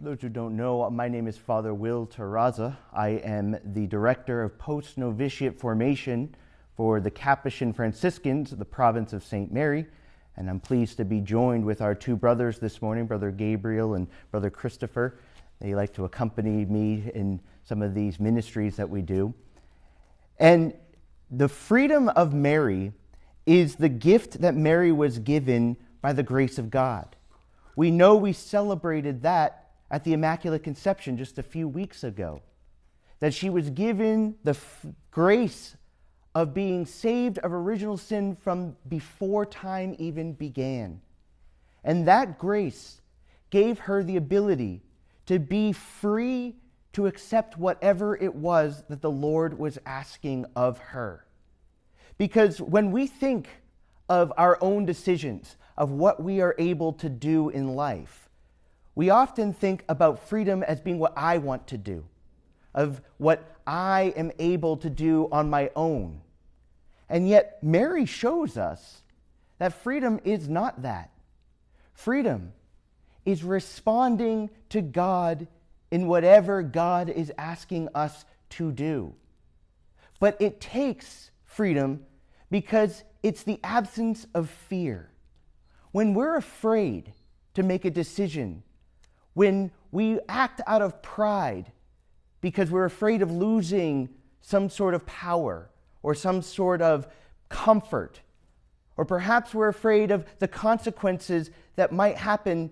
For those who don't know, my name is Father Will Tarraza. I am the Director of Post-Novitiate Formation for the Capuchin Franciscans of the province of St. Mary, and I'm pleased to be joined with our two brothers this morning, Brother Gabriel and Brother Christopher. They like to accompany me in some of these ministries that we do. And the freedom of Mary is the gift that Mary was given by the grace of God. We know we celebrated that at the Immaculate Conception just a few weeks ago, that she was given the grace of being saved of original sin from before time even began. And that grace gave her the ability to be free to accept whatever it was that the Lord was asking of her. Because when we think of our own decisions, of what we are able to do in life, we often think about freedom as being what I want to do, of what I am able to do on my own. And yet, Mary shows us that freedom is not that. Freedom is responding to God in whatever God is asking us to do. But it takes freedom because it's the absence of fear. When we're afraid to make a decision, when we act out of pride because we're afraid of losing some sort of power or some sort of comfort, or perhaps we're afraid of the consequences that might happen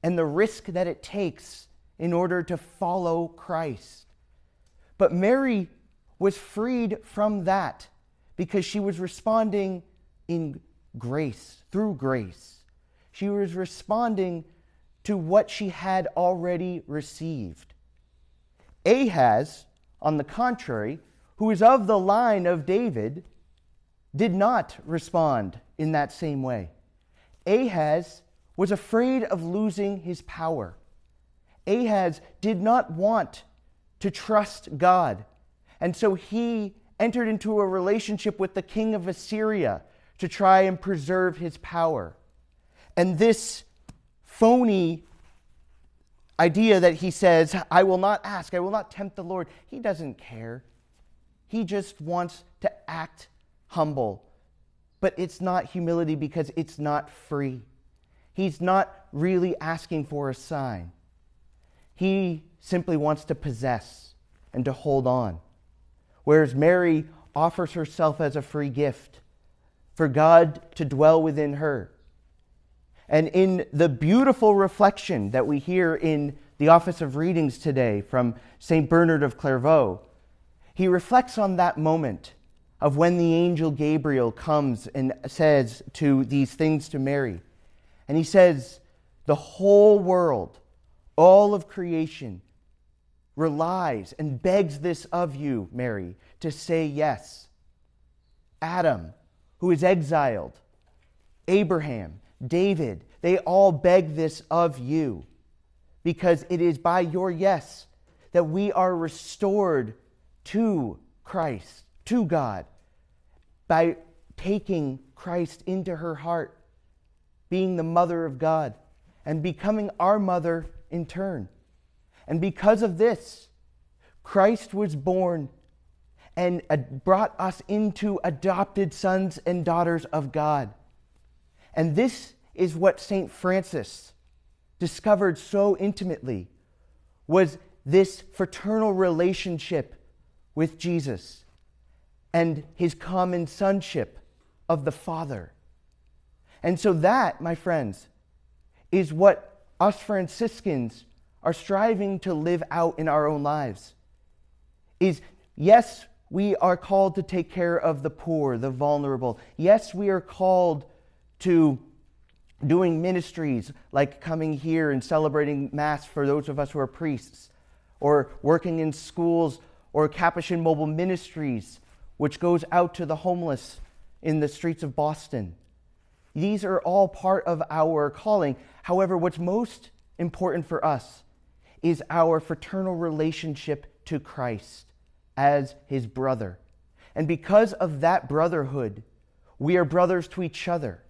and the risk that it takes in order to follow Christ. But Mary was freed from that because she was responding in grace, through grace. She was responding to what she had already received. Ahaz, on the contrary, who is of the line of David, did not respond in that same way. Ahaz was afraid of losing his power. Ahaz did not want to trust God, and so he entered into a relationship with the king of Assyria to try and preserve his power. And this phony idea that he says, I will not ask, I will not tempt the Lord. He doesn't care. He just wants to act humble. But it's not humility because it's not free. He's not really asking for a sign. He simply wants to possess and to hold on. Whereas Mary offers herself as a free gift for God to dwell within her. And in the beautiful reflection that we hear in the Office of Readings today from St. Bernard of Clairvaux, he reflects on that moment of when the angel Gabriel comes and says these things to Mary. And he says, the whole world, all of creation, relies and begs this of you, Mary, to say yes. Adam, who is exiled, Abraham, David, they all beg this of you because it is by your yes that we are restored to Christ, to God, by taking Christ into her heart, being the mother of God, and becoming our mother in turn. And because of this, Christ was born and brought us into adopted sons and daughters of God. And this is what St. Francis discovered so intimately, was this fraternal relationship with Jesus and his common sonship of the Father. And so that, my friends, is what us Franciscans are striving to live out in our own lives. Is, yes, we are called to take care of the poor, the vulnerable. Yes, we are called to doing ministries like coming here and celebrating Mass for those of us who are priests, or working in schools or Capuchin Mobile Ministries, which goes out to the homeless in the streets of Boston. These are all part of our calling. However, what's most important for us is our fraternal relationship to Christ as his brother. And because of that brotherhood, we are brothers to each other.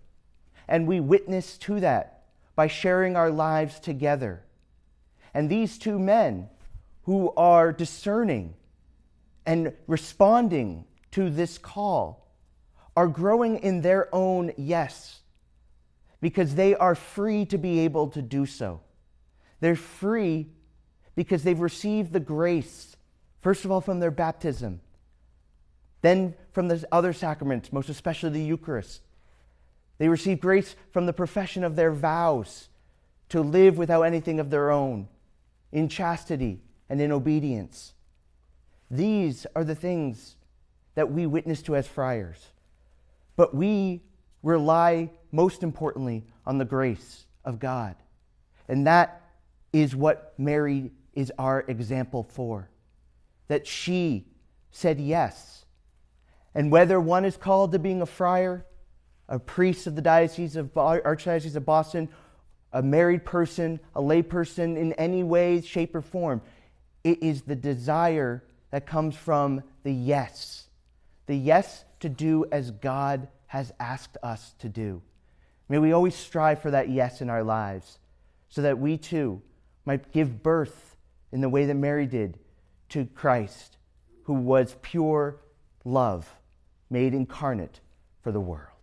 And we witness to that by sharing our lives together. And these two men who are discerning and responding to this call are growing in their own yes, because they are free to be able to do so. They're free because they've received the grace, first of all, from their baptism, then from the other sacraments, most especially the Eucharist. They receive grace from the profession of their vows to live without anything of their own, in chastity and in obedience. These are the things that we witness to as friars. But we rely most importantly on the grace of God. And that is what Mary is our example for. That she said yes. And whether one is called to being a friar, a priest of the Archdiocese of Boston, a married person, a lay person, in any way, shape, or form, it is the desire that comes from the yes. The yes to do as God has asked us to do. May we always strive for that yes in our lives, so that we too might give birth in the way that Mary did to Christ, who was pure love made incarnate for the world.